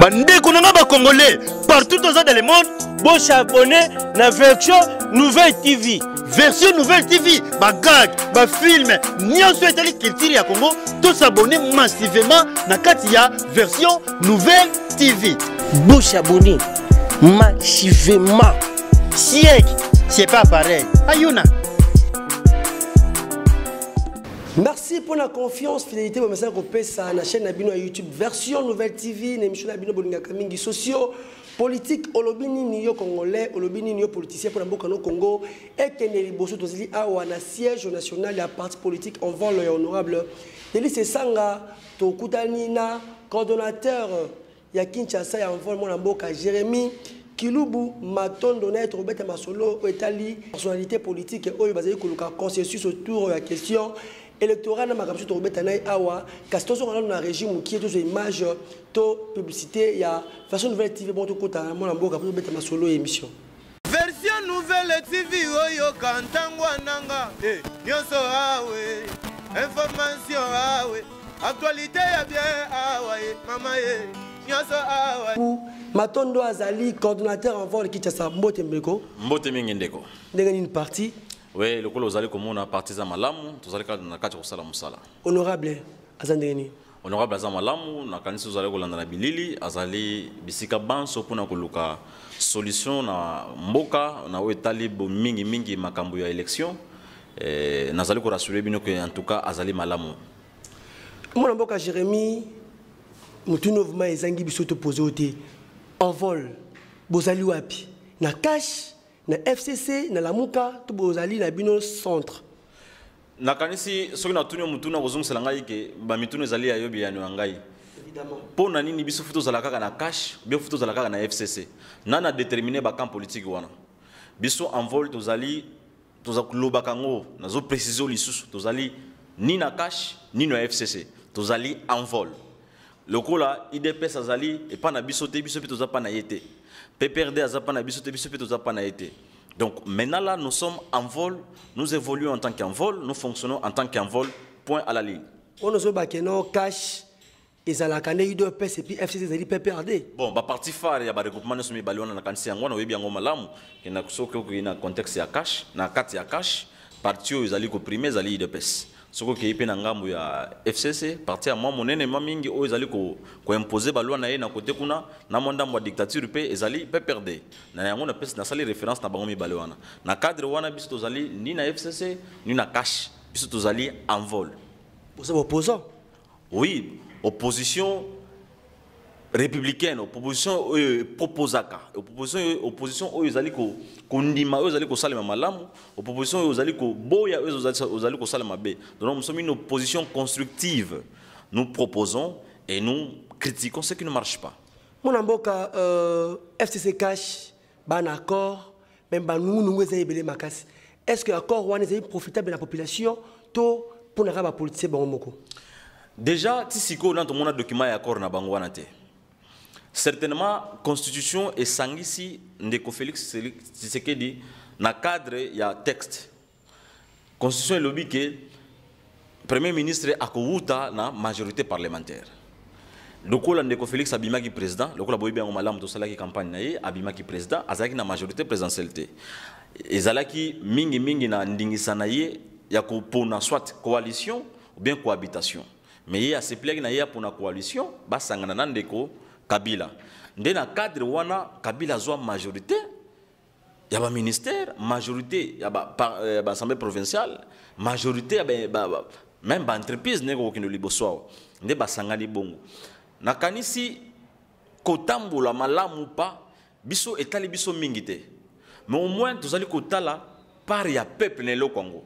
Bande konanga ba Congolais partout dans le monde. Bon s'abonner na version Nouvelle TV. Version Nouvelle TV, ba gag, ba film, nyonso etali culture ya Congo, tous s'abonner massivement na kati ya version Nouvelle TV. Bon s'abonner massivement. Siek, c'est pas pareil. Ayuna. Merci pour la confiance, fidélité, pour message qu'on paie ça na chaîne Nabino à YouTube version Nouvelle TV, l'émission Nabino Bolinga Kamingi sociaux, politique, olobini niyo congolais, olobini niyo politicien pour l'amboka no Congo, et Keneli Bosso Tozili awa na siège national ya parti politique en vol honorable. Deli Sanga, Tokutani na coordonnateur ya Kinshasa ya en vol mon amboka Jérémy Kilubu Matondo na être Robert Masolo etali personnalité politique oyo bazali koluka consensus autour de la question électorale na makambo to Robert na awa kastoso na na régime qui est toujours image to publicité ya version Nouvelle TV bon to kota mon amboka Robert Masolo émission version Nouvelle TV oyo kantangwa nanga nyonso awe information awe actualité ya bien awe mama nyonso awe Matondo Azali, coordonnateur en vol qui t'a Mbote Mbeko. Mbote Mingendeko. Une partie. Oui, le colo Azali comme on a partisan malamu, tous allez na kati kusala musala. Honorable Azandeni. Honorable Azam malamu, na kanisi uzali kolanda na bilili, Azali bisika banso pona koluka solution na mboka na wetali bo mingi makambo ya élection. Nazali ko rassurer bino que en tout cas Azali malamu. Mon mboka Jérémy mutunovuma ezangi biso to poser oté. En vol, bozali wapi na cash na FCC na Lamuka to bozali na bino centre na kanisi soki na tunyo mutuna kozongela ngai ke ba mituno ezali ya yobi ya ngai évidemment po na nini biso futo zala kaka na cash bien futo zala kaka na FCC nana déterminer ba camp politique wana biso en vol tozali tozakuloba kango nazo précision lisusu tozali ni na cash ni na FCC tozali en vol. Le coup là, IDPS azali et pas na bisoté bisoté toza pas na yete. PPRD azapa na bisoté bisoté toza pas na yete. Donc maintenant là, nous sommes en vol, nous évoluons en tant qu'en vol, nous fonctionnons en tant qu'en vol. Point à la ligne. On nous a no cash ezalakane IDPS et puis FCC zali PPRD. Bon, ba parti phare ya ba regroupement nous sommes balona na kanisi yango na webi yango malamu ke na kusoko ko ina contexte ya cash, na kati ya cash, parti ezali ko primer ezali IDPS. Soko ke ipe na ngambo ya FCC parti ya mwa monene mamingi o ezali ko imposer balwa na ye na côté kuna na monda mwa dictature pe ezali PPRD na yango na pesa na sali référence na bango mibale wana na cadre wana biso tozali ni na FCC ni na cash biso tozali en vol. Vous êtes opposant? Oui, opposition républicaine, opposition proposaka, opposition ezali ko kondima ezali ko salema malamu, opposition ezali ko boya ezali ko salema be. Donc nous sommes une opposition constructive. Nous proposons et nous critiquons ce qui ne marche pas. Mon amboka FCC cash ban accord même ban nous ezali belé makasi. Est-ce que accord wana ezali profitable à la population to pour na ba politicien bango moko? Déjà tisiko na to mona document ya accord na bango wana te. Certainement, constitution et sangisi ndeko Félix Tshisekedi na cadre ya texte. Constitution est lobby que premier ministre akouta na majorité parlementaire. Lokola ndeko Félix abimaki président, lokola boyebi yango malamu to salaki campagne na ye abimaki président, azalaki na majorité présidentielle. Ezalaki mingi na ndingisa na ye ya ko pona soit coalition ou bien cohabitation. Mais ye a se plaire na ye pour na coalition, ba sangana na ndeko Kabila. Dans le cadre wana Kabila zwa majorité, il y a un ministère, majorité, il y a une assemblée provinciale, majorité, même une entreprise nego qui ne liboswa. Nde basangani bongo. Na kanisi kotambola malamu pa biso etali biso mingite. Mais au moins tous allez kotala par ya peuple nelo Congo.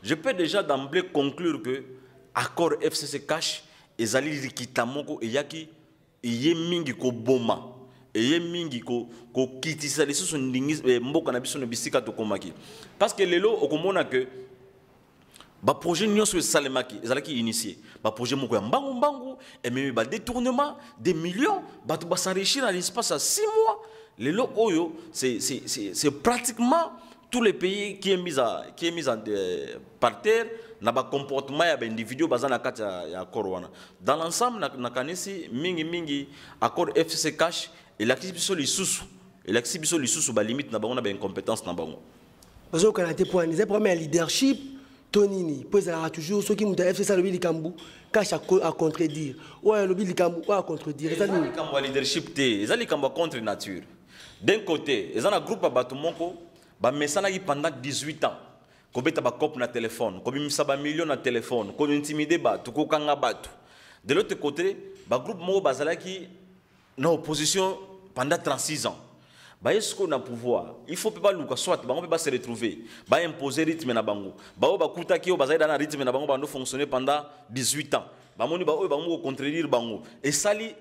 Je peux déjà d'emblée conclure que accord FCC cash ezali likitamoko eyaki iye mingi ko boma iye mingi ko kitisa lisusu ndingi mboka na biso na bisika to komaki parce que lelo okomona que ba projet nyonso salemaki ezalaki initié ba projet moko ya mbangu et même ba détournement des millions ba s'enrichir dans l'espace à 6 mois lelo oyo c'est pratiquement tous les pays qui est mis par terre na ba comportement ya individu bazana kati ya corona dans l'ensemble na kanisi mingi accord FCC cash et l'activité lisusu ba limite na bango na ba incompétence na bango parce que Canada pour analyser premier leadership tonini peut ça toujours ceux qui muta FCC le likambu cash à contredire ouais le likambu à contredire ça likambu leadership te ça likambu contre nature d'un côté ils ont un groupe à batumoko ba mesana qui pendant 18 ans ko beta ba cop na téléphone ko bimisa ba million na téléphone ko intimider batu ko kanga batu de l'autre côté ba groupe mo bazala qui na opposition pendant 36 ans ba est-ce na pouvoir il faut pas luka soit ba on peut pas se retrouver ba imposer rythme na bango ba ba kuta ki o bazala na rythme na bango ba no fonctionner pendant 18 ans ba moni ba o ba mo contredire bango et sali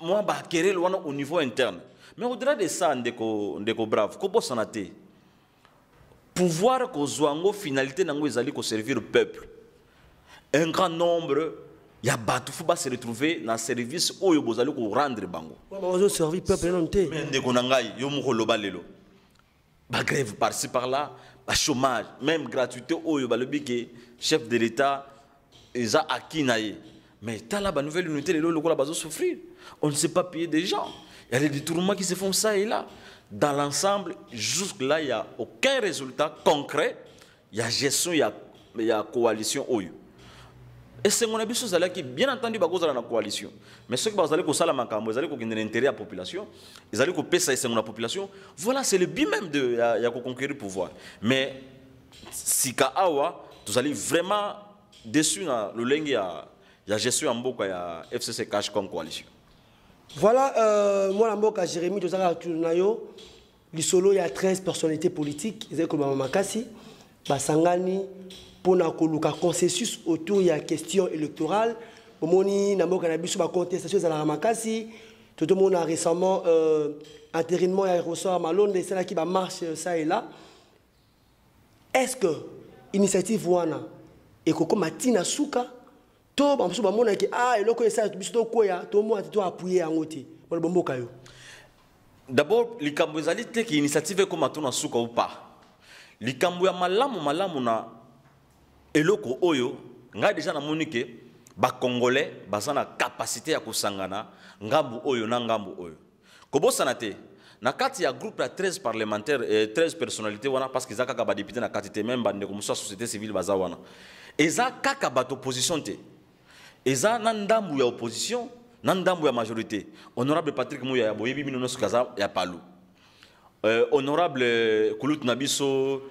moi ba querelle wana au niveau interne mais au-delà de ça ndeko brave ko bossa na te pouvoir kozwango finalité nango ezali ko servir le peuple un grand nombre ya batu faut pas se retrouver dans service oyo bozali ko rendre bango on servir peuple non te mais ndeko nangai yo mo loba lelo ba grève par-ci par-là ba chômage même gratuité oyo ba lobi ke chef de l'état eza akinaye mais tala ba nouvelle unité lelo lokola bazo souffrir on ne sait pas payer des gens. Il y a des détournements qui se font ça et là. Dans l'ensemble, jusque-là, il n'y a aucun résultat concret. Il y a gestion, il y a coalition. Et c'est mon avis qui, bien entendu, il y a une coalition. Mais ceux qui ont fait ça, ils ont intérêt à la population. Ils ont fait ça et la population. Voilà, c'est le but même de conquérir le pouvoir. Mais si vous allez vraiment déçu dans le lingue, il y a gestion en beaucoup, il y a FCC Cash comme coalition. Voilà, moi, la Jérémy, il y a 13 personnalités politiques. Ils ont comme Makassi, Basangani, pour un consensus autour de la question électorale. Moni, Nambo Cannabis, ma contestation à la Makassi. Tout le monde a récemment, intérimairement, il y a ressort Malone, c'est là qui va marcher ça et là. Est-ce que l'initiative Wana et Koko Matina Souka? D'abord, les Cambouazalités qui initiative comme à ton souka ou pas. Les Cambouya malamu na eloko oyo, nga déjà na monique, ba Congolais, bazana capacité à kusangana, ngambu oyo na ngambu oyo. Kobo sanate, na kati ya groupe ya 13 parlementaires et 13 personnalités wana parce qu'ils a kaka ba député na kati te même ba ndeko musa société civile baza wana. Eza kaka ba opposition te. Eza nandambu ya opposition, nandambu ya majorité. Honorable Patrick Mouya Boyebi Minonos Kaza ya Palu. Honorable Koulout Nabiso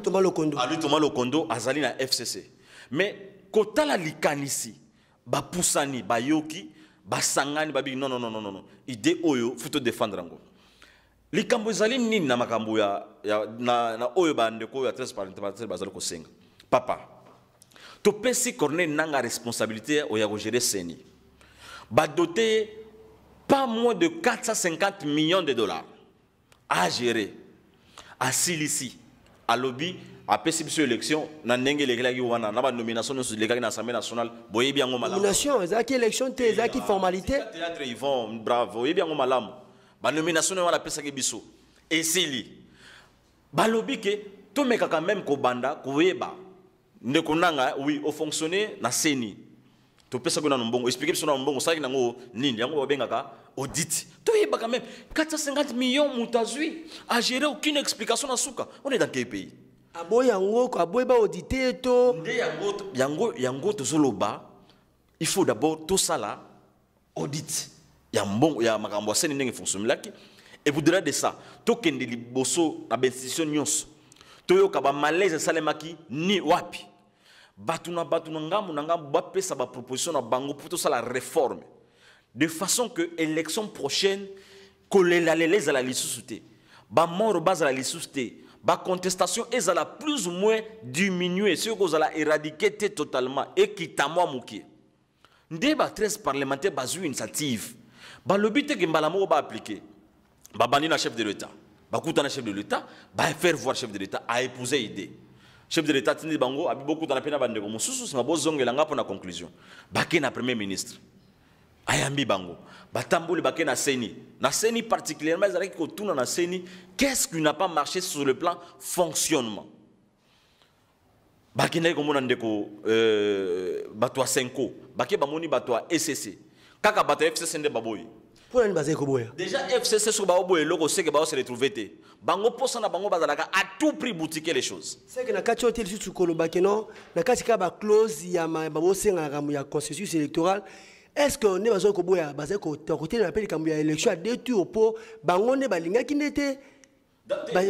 Thomas Lokondo Azali na FCC. Mais kotala likanisi ba poussani ba yoki ba sangani ba bi non. Idée oyo faut défendre ngo. Likambo ezali nini na makambo ya na oyo ba ndeko ya 13 parlementaires bazali ko senga. Papa to pesi Corneille nanga responsabilité au ya gérer Seni. Ba doté pas moins de 450 millions de dollars à gérer. À Silici, à lobby, à PCB élection, na ndenge les wana na ba nomination sur les l'Assemblée nationale, boye bien ngo malamu. Nomination, ezaki élection te, ezaki formalité. Théâtre ils vont bravo, boye bien ngo malamu. Ba nomination wana pesa ke biso. Et Sili. Ba lobby ke to meka quand même ko banda ko yeba. Ndekonanga oui au fonctionner na Seni to pesa ko na mbongo expliquer biso na mbongo ça nango nini yango babengaka audit to yeba quand même 450 millions mutazui à gérer aucune explication na suka on est dans quel pays aboyango aboyeba auditer to yango to zoloba il faut d'abord tout ça là audit ya mbongo ya makambo Seni ndenge fonctionner laki et au-delà de ça to kende liboso na institution nyonso toyo kaba malaise salemaki ni wapi batuna ngamu ba pesa ba proposition na bango pour tout ça la réforme de façon que élection prochaine kolela les à la lissusté ba mort base à la lissusté ba contestation est à la plus ou moins diminuer ce que za la éradiquer totalement et kitamo muki ndé ba 13 parlementaires bazu initiative ba lobité ke mbala mo ba appliquer ba bandi na chef de l'État. Bakuta na chef de l'État, ba faire voir chef de l'État à épouser idée. Chef de l'État tindi bango abi beaucoup dans la pena bande ko mususu singa bozongela nga pour la conclusion. Ba ke na premier ministre. ayambi bango batamboli bake na seni particulièrement ezalaki kotuna na seni qu'est-ce qui n'a pas marché sur le plan fonctionnement bakendaki komona ndeko bato ya Senko bake bamoni bato ya ECC kaka bato ya FCC nde baboyi pour nani bazali koboya déjà FCC so baoboya eloko seke bao se retrouver te bango posa na bango bazalaka à tout prix boutiquer les choses c'est que na kati oyo te lisusu kolobaki non na kati kaka baclose ya babosengaka ya consensus électoral. Est-ce que ne bazali koboya bazali kote na pe likambo ya élection à 2 tours po bango ne balingaki ndete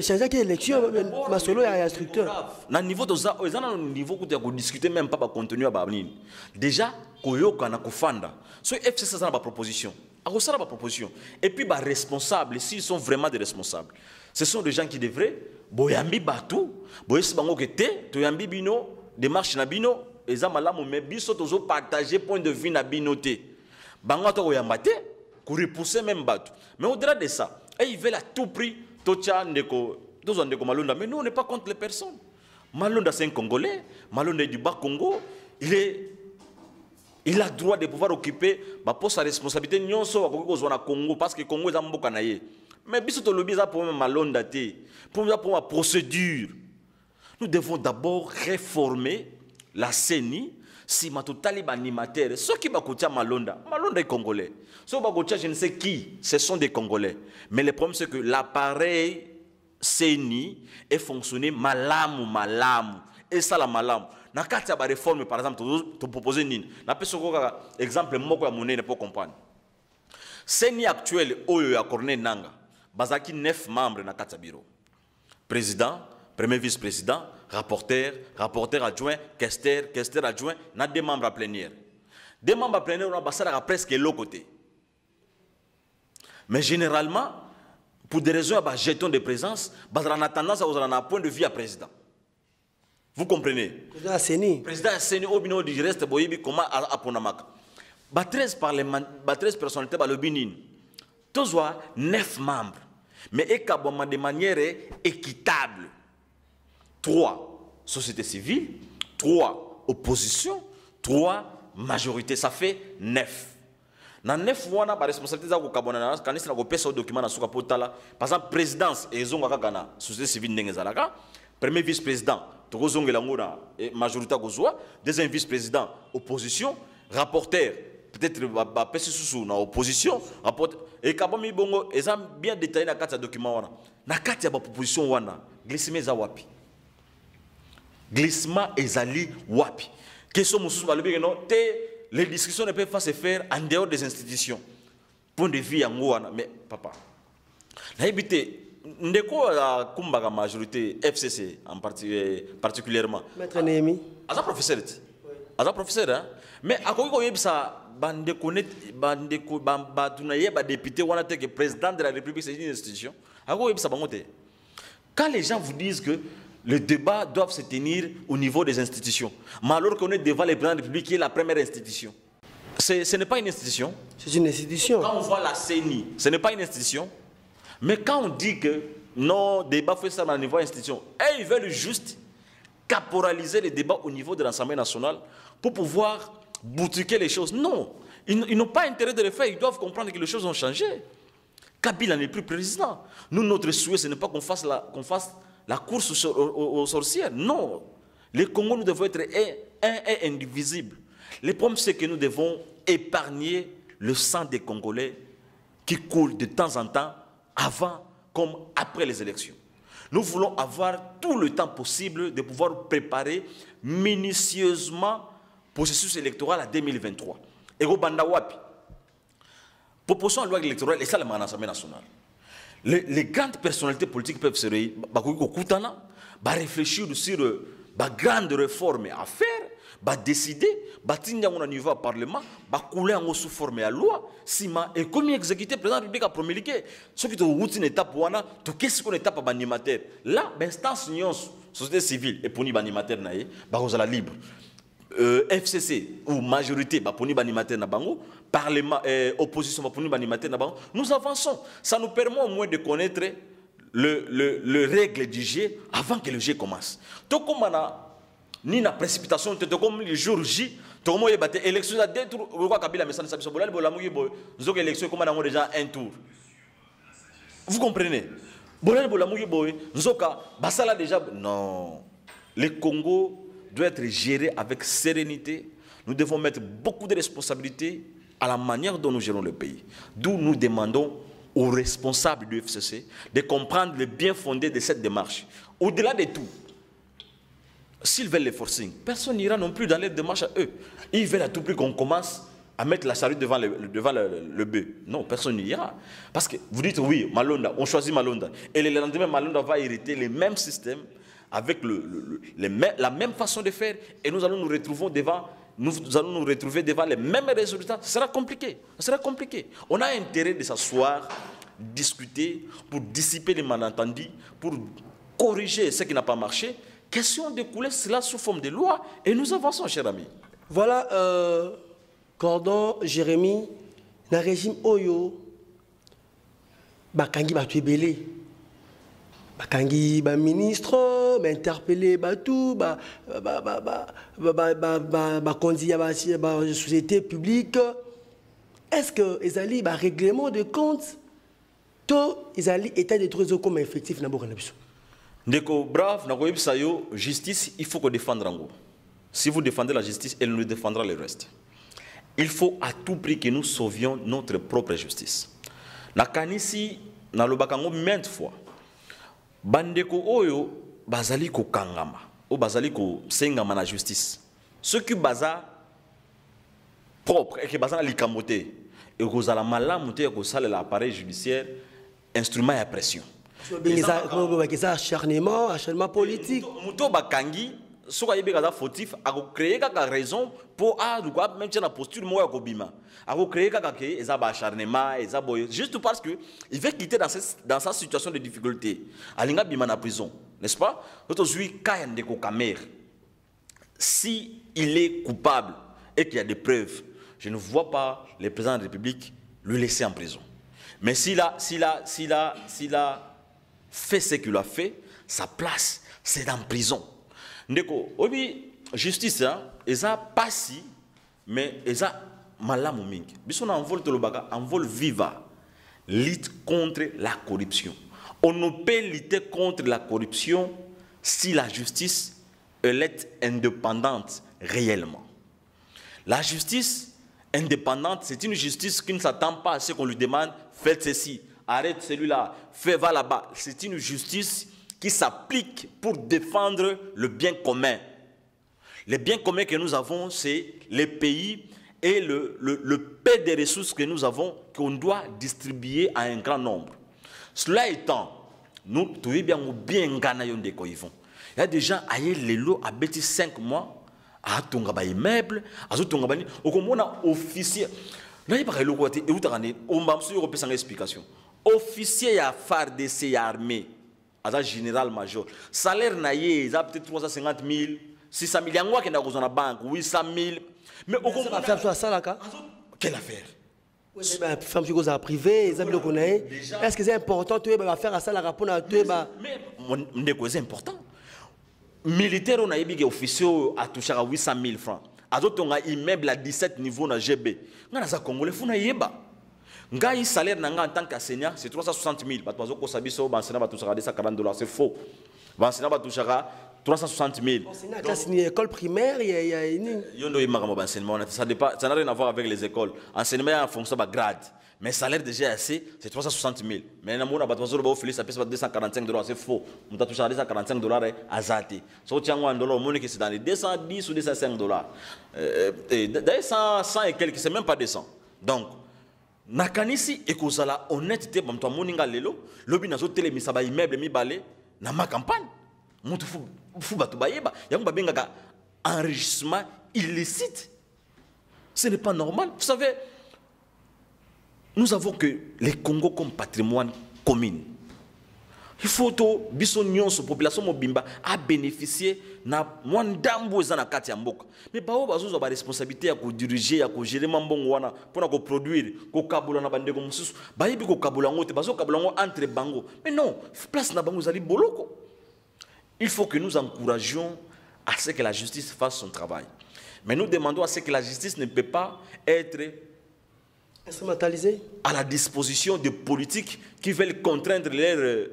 changer l'élection masolo ya structure na niveau doza ezana niveau kuta ko discuter même pas ba contenu ya ba nini déjà koyoka na kofanda so FCC ça na ba proposition akosala ba proposition et puis ba responsables s'ils sont vraiment des responsables ce sont des gens qui devraient boyambi batou boyesi bango kete to yambi bino démarche na bino eza malamu mais biso tozo partager point de vue na bino te bango to koyamba te ko repousser même batou mais au-delà de ça ils veulent à tout prix Tocha ndeko Malonda, mais nous on n'est pas contre les personnes. Malonda c'est un Congolais, Malonda est du bas Congo, il a droit de pouvoir occuper sa responsabilité nyonso à Congo parce que Congo est un mboka na ye. Mais biso to lobi za pour Malonda te, pour ma procédure. Nous devons d'abord réformer la CENI. Si ma totali animateur, ceux qui bakotia Malonda est congolais. Ceux bakotia je ne sais qui, ce sont des Congolais. Mais le problème c'est que l'appareil CENI est fonctionné malamu. Et ça la malamu. Na kati ba réforme par exemple, tu proposer nini. Na peso ko exemple moko ya monene pour comprendre. CENI actuel oyo ya Corneille Nanga, bazaki 9 membres na kati bureau. Président, premier vice-président, rapporteur adjoint, questeur adjoint, na 2 membres à plénière. 2 membres à plénière, on a presque l'autre côté. Mais généralement, pour des raisons de jeton de présence, on a tendance à avoir un point de vue à président. Vous comprenez? Président Asseni. Président Asseni, au bino du reste, boyebi comment à Ponamaka. 13 personnalités, le binin. Tous 9 membres. Mais de manière équitable. 3 société civile, 3 opposition, 3 majorité. Ça fait 9. Dans 9 mois, la responsabilité de la quand on a document par exemple, présidence et la société civile, premier vice-président, majorité, deuxième vice-président, opposition, rapporteur, peut-être la opposition, et quand on a bien détaillé dans le document, dans la proposition, glissement wapi. Glissement ezali wapi. Question les discussions ne peuvent pas se faire en dehors des institutions. Point de vue yangoana mais papa. La habité ndeko la kumbaka majorité FCC en particulièrement. Maître Némi. Asa professeur. Asa professeur hein. Mais akoki ko yebisa bandeko ba député wana te que président de la République c'est une institution. Akoki yebisa bango te. Quand les gens vous disent que les débats doivent se tenir au niveau des institutions. Mais alors qu'on est devant le président de la République qui est la première institution. Ce n'est pas une institution. C'est une institution. Quand on voit la CENI, ce n'est pas une institution. Mais quand on dit que non, débat fait ça au niveau de l'institution, et ils veulent juste caporaliser les débats au niveau de l'Assemblée nationale pour pouvoir boutiquer les choses. Non, ils n'ont pas intérêt de le faire. Ils doivent comprendre que les choses ont changé. Kabila n'est plus président. Nous, notre souhait, ce n'est pas qu'on fasse la course aux sorcières. Non. Les Congos, nous devons être un et indivisibles. Le problème, c'est que nous devons épargner le sang des Congolais qui coule de temps en temps, avant comme après les élections. Nous voulons avoir tout le temps possible de pouvoir préparer minutieusement le processus électoral à 2023. Et au Bandawapi, proposition de loi électorale, et ça, l'Assemblée nationale. Les grandes personnalités politiques peuvent se réfléchir sur les grandes réformes à faire, décider, au niveau du Parlement, couler sous forme de loi, et comme exécuter le président de la République a promulgué. Ce qui est une étape, qu'est-ce qu'on étape à animateur. Là, l'instance société civile et pour les animateurs, la libre. FCC ou majorité, pour les animateurs, Parlement, opposition, pour les animateurs, nous avançons. Ça nous permet au moins de connaître le règle du jeu avant que le jeu commence. Donc, comme on a ni na précipitation, comme le jour J, tout le monde est battu. Élection à 2 tours, vous voyez Kabila, mais ça ne s'appelle pas. Nous avons élection comme on a déjà un tour. Vous comprenez? Nous avons déjà. Non. Le Congo doit être géré avec sérénité. Nous devons mettre beaucoup de responsabilités à la manière dont nous gérons le pays. D'où nous demandons aux responsables du FCC de comprendre le bien fondé de cette démarche. Au-delà de tout, s'ils veulent les forcing, personne n'ira non plus dans les démarches à eux. Ils veulent à tout prix qu'on commence à mettre la charrue devant le bœuf. Non, personne n'ira. Parce que vous dites oui, Malonda, on choisit Malonda. Et le lendemain, Malonda va hériter les mêmes systèmes avec la même façon de faire. Et nous allons nous retrouver devant les mêmes résultats. Ce sera compliqué. Ce sera compliqué. On a intérêt de s'asseoir, discuter, pour dissiper les malentendus, pour corriger ce qui n'a pas marché. Question de couler cela sous forme de loi. Et nous avançons, cher ami. Voilà, Cordon, Jérémy, dans le régime Oyo, Bakangi Batu Belé. Bakangi ba ministre, interpellé tout, conduit à la société publique. Est-ce que ils allaient un règlement de compte, tout ils allaient état de trésor comme effectif na Bokanabisou? Ndeko brave, na justice, il faut que défendre. Si vous défendez la justice, elle nous défendra le reste. Il faut à tout prix que nous sauvions notre propre justice. Na kanisi na lobakango maintes fois. Bandeko oyo bazali ko kangama, o bazali ko sengama na justice. Ce qui baza propre et que baza likamote et ko zala malamu te ko sala l'appareil judiciaire instrument à pression. Acharnement politique. Muto bakangi soka yebe kaza fautif a créer kaka raison pour même na posture moya ko bima. A créer kaka ke eza ba acharnement, eza boy juste parce que il veut quitter dans sa situation de difficulté. Alinga bima na prison, n'est-ce pas? Aujourd'hui kayande ko kamère. Si il est coupable et qu'il y a des preuves, je ne vois pas le président de la République le laisser en prison. Mais s'il a fait ce qu'il a fait, sa place, c'est dans la prison. Ndeko, obi justice, eza passi, mais eza malamu mingi. Bisona envol tolobaka, envol viva, lutte contre la corruption. On ne peut lutter contre la corruption si la justice elle est indépendante réellement. La justice indépendante, c'est une justice qui ne s'attend pas à ce qu'on lui demande, faites ceci, arrête celui-là, va là-bas. C'est une justice qui s'applique pour défendre le bien commun. Le bien commun que nous avons, c'est les pays et le peu de ressources que nous avons qu'on doit distribuer à un grand nombre. Cela étant, nous trouvons bien gagné de quoi ils vont. Il y a des gens qui les lots à bêtis 5 mois, à Tongaba immeuble, à Tongaba ni, au Komona officier. Là il paraît le côté et où t'as gagné, on va me suivre sans explication. Officier à FARDC armée. À général-major. Salaire naïe, il a peut-être 350 000, 600 000. Il y a un qui est dans la banque, 800 000. Mais au contraire, quelle affaire? Femme qui est privée, est-ce que c'est important de faire à ça la rapport à toi? Mais c'est important. Militaire, on a eu officier à toucher à 800 000 francs. À d'autres, on a immeuble à 17 niveaux dans GB. On a ça Congolais, il faut yeba. Ngai salaire nanga en tant qu'enseignant c'est 360 000. Batwazo ko sabiso enseignant ba touchera $240, c'est faux. Enseignant ba touchera 360 000. Enseignant classe ni école primaire, il y a une yondo yimaka ba enseignement, ça n'a rien à voir avec les écoles. Enseignement en fonction de grade. Mais salaire de GAC c'est 360 000. Mais na mona batwazo ba office ça pèse $245, c'est faux. On t'a touché $245 à zati. So tiango en dollars monnaie que c'est dans les 210 ou $205. D'ailleurs 100 et quelques, c'est même pas 200. Donc nakanisi ekozala honnêteté bamto moninga lelo lobi nazo telemisa ba immeuble mi balé na ma campagne mutu fu batu bayeba yango babengaka enrichissement illicite. Ce n'est pas normal. Vous savez, nous avons que les Congo comme patrimoine commun. Il faut que la population mobimba a bénéficié na mwandambo za na kati ya mboka. Mais bao bazo za ba responsabilité ya ko diriger ya ko gérer mambongo wana pona ko produire ko kabula na bandeko mususu. Ba yebi ko kabula ngote bazo kabula ngo entre bango. Mais non, place na bango zali boloko. Il faut que nous encouragions à ce que la justice fasse son travail. Mais nous demandons à ce que la justice ne peut pas être instrumentalisée à la disposition de politiques qui veulent contraindre leurs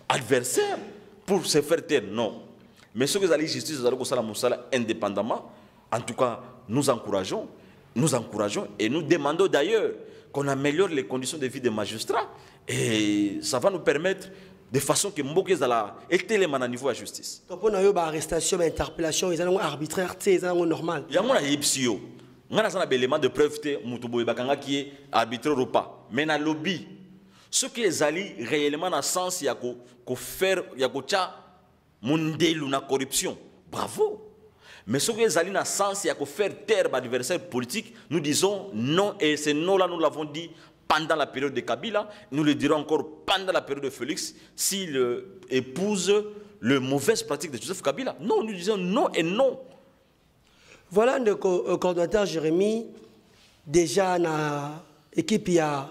adversaires pour se faire taire. Non. Mais ce que la justice indépendamment, en tout cas, nous encourageons et nous demandons d'ailleurs qu'on améliore les conditions de vie des magistrats et ça va nous permettre de façon que Mboké Zala est élément à niveau de la justice. Donc on a eu une arrestation, une interpellation, ils ont arbitraire, ils ont normal. Il y a un épisio. On a un élément de preuve que qui est arbitraire ou pas. Mais dans le lobby, ce qui est réellement dans le sens, il y a que faire, il y a que la corruption. Bravo. Mais ce qui est dans le sens, il y a que faire taire l'adversaire politique, nous disons non, et c'est non-là, nous l'avons dit pendant la période de Kabila, nous le dirons encore pendant la période de Félix, s'il épouse le mauvaise pratique de Joseph Kabila. Non, nous disons non et non. Voilà le coordonnateur Jérémy, déjà dans l'équipe qui a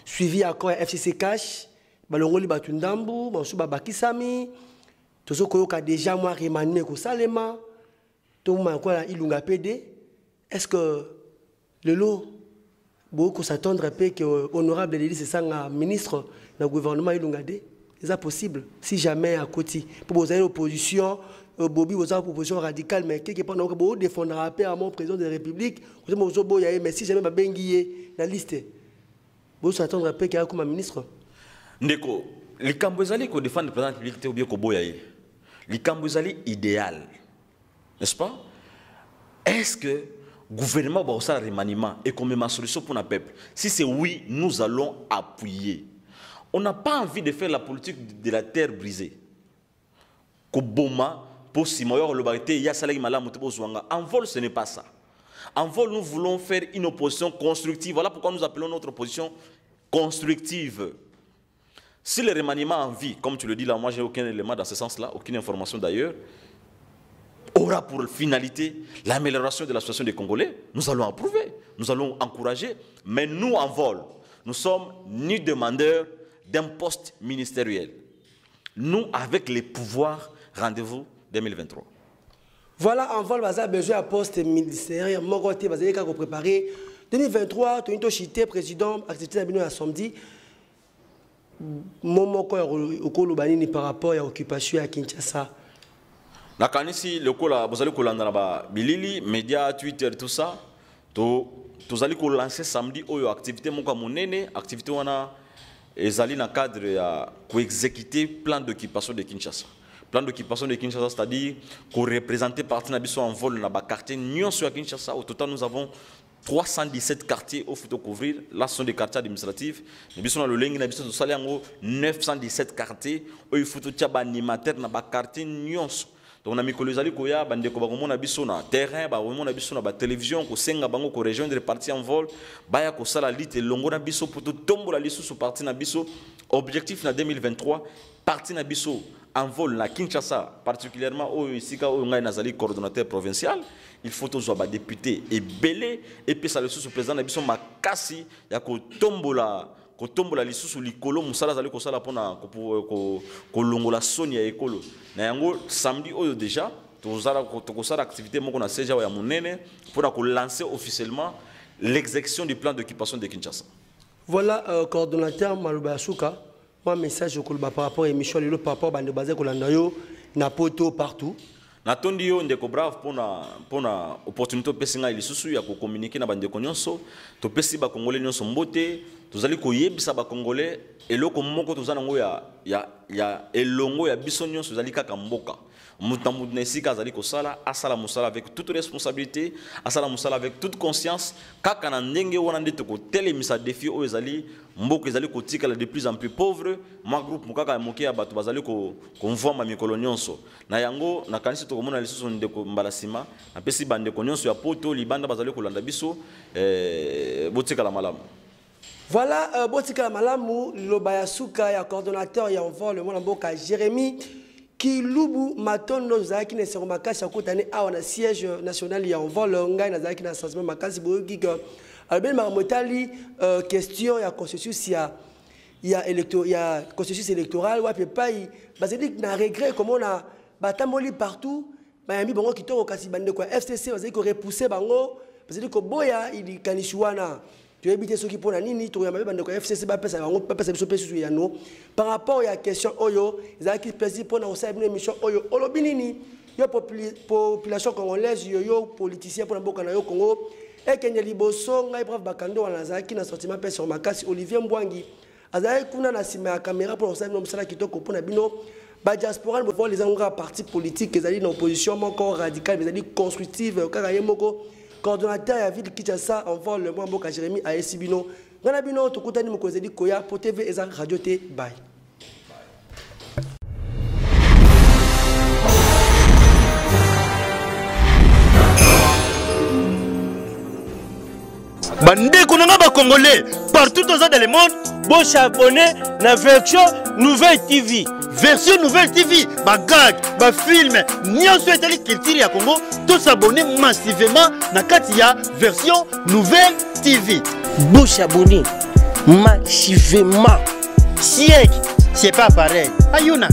suivi encore FCC Cash, Balongoli Batundambu, Mansuba Bakisami, tout ce qui a déjà moi rémané au Salema, tout le monde a Ilunga PD. Est-ce que le lot, beaucoup s'attendre que l'honorable Lili c'est un ministre dans le gouvernement Ilunga D? C'est possible, si jamais à côté, pour vous avez l'opposition, Bobby, vous avez une proposition radicale, mais quelque part, vous défendrez à mon président de la République, vous avez mais si jamais vous avez la liste, vous s'attendre à qu'il y ait comme ministre. Ndeko, les Cambozali qui défendent le président de la République, ou bien Koboyaye, les Cambozali idéal, n'est-ce pas? Est-ce que le gouvernement va faire un remaniement et qu'on met ma solution pour le peuple? Si c'est oui, nous allons appuyer. On n'a pas envie de faire la politique de la terre brisée. Koboma, pour Simoyor, le barité, il y a Salek Malam, en vol, ce n'est pas ça. En vol, nous voulons faire une opposition constructive. Voilà pourquoi nous appelons notre opposition constructive. Si le remaniement en vie, comme tu le dis là, moi, je n'ai aucun élément dans ce sens-là, aucune information d'ailleurs, aura pour finalité l'amélioration de la situation des Congolais, nous allons approuver, nous allons encourager. Mais nous, en vol, nous ne sommes ni demandeurs d'un poste ministériel. Nous, avec les pouvoirs, rendez-vous 2023. Voilà, en vol, vous avez besoin d'un poste ministériel. Mon côté, vous avez préparé 2023, tu as été président, activité à samedi. Mon par rapport à l'occupation à Kinshasa. La canisi, le cola, vous allez coller Bilili, médias, Twitter, tout ça. Vous allez lancer samedi ou activité mon comme activité on a ezali dans le cadre pour exécuter plan d'occupation de Kinshasa. Plan d'occupation de Kinshasa, c'est-à-dire qu'on représente partie nabiso en vol dans le quartier Nyon sur Kinshasa. Au total, nous avons 317 quartiers au photo couvrir. Là, ce sont des quartiers administratifs. Nous avons le lingue, nous avons 917 quartiers. Il faut que animateur dans le quartier Nyon. Donc, on a mis que les alliés koya bande ko bango na biso na terrain ba mo na biso na ba télévision ko senga bango ko rejoindre parti en vol ba ya ko sala lite longo na biso pour tout tombo la lisu sous parti na biso objectif na 2023 parti na biso en vol na Kinshasa particulièrement au isika au ngai nazali coordonnateur provincial il faut toujours ba député et belé et puis ça le sous président na biso makasi ya ko tombola kotombola lisusu likolo musala zali kosala pona ko longola soni ya ekolo na yango samedi oyo déjà tozala activité moko na seja ya monene pour ko lancer officiellement l'exécution du plan d'occupation de Kinshasa. Voilà coordonnateur Maloba Souka, moi message ko par rapport à émission le par rapport bande basé ko landa yo na poto partout. Natondi yo ndeko brave pona opportunité pesinga lisusu ya ko communiquer na bande ko nyonso to pesi ba congolais nyonso mbote tozali ko yebisa ba congolais eloko moko tozana ngo ya elongo ya biso nyonso tozali kaka mboka mutambu nesika azali ko sala asala musala avec toute responsabilité asala musala avec toute conscience kaka na ndenge wana ndete ko telemisa défi o ezali mboka ezali ko tikala de plus en plus pauvre ma groupe mukaka moke ya bato bazali ko konvoma mikolo nyonso na yango na kanisi to komona lisusu ndeko mbalasima na pesi bande ko nyonso ya poto libanda bazali ko landa biso botikala malamu. Voilà, Botika Malamu, Lobaya Souka, ya coordonnateur, ya envoi le Mboka Jérémy, qui Lubu Matondo, Zaki ne sera makasi à côté à un siège national, ya envoi le Ngai, Nazaki na sensement makasi, Bougig, Albert Marmotali, question, ya consensus, il y a consensus électoral, ouais, pas, bah, c'est dit que na regret, comment on a, batamboli partout bayambi bango kitoko kasi bande kwa FCC bazali ko repousser bango bazali ko boya ili kanishwana tu ebite soki pona nini to yamba bande kwa FCC ba pesa bango ba pesa biso pesu yano par rapport à question oyo ezaki plaisir pona osa bine mission oyo olobi nini yo population congolaise yo politicien pona boka na yo Congo et que liboso ngai prof bakando wana zaki na sentiment pe sur makasi Olivier Mbwangi azali kuna na sima ya caméra pour osa nom sala kitoko pona bino ba diaspora bo les angora parti politique ezali na opposition moko radicale mais ezali constructive kaka yemoko coordonnateur ya ville Kinshasa envoie le moi mboka Jérémy a esibino ngana bino tokutani mokozeli koya po TV eza radio te bye. Bandeko nanga ba Congolais partout dans le monde, Bon s'abonner na Version Nouvelle TV. Version Nouvelle TV, ba gag, ba film, nyonso etali culture ya Congo, tous s'abonner massivement na kati ya Version Nouvelle TV. Bon s'abonner massivement. Siècle, c'est pas pareil. Ayuna.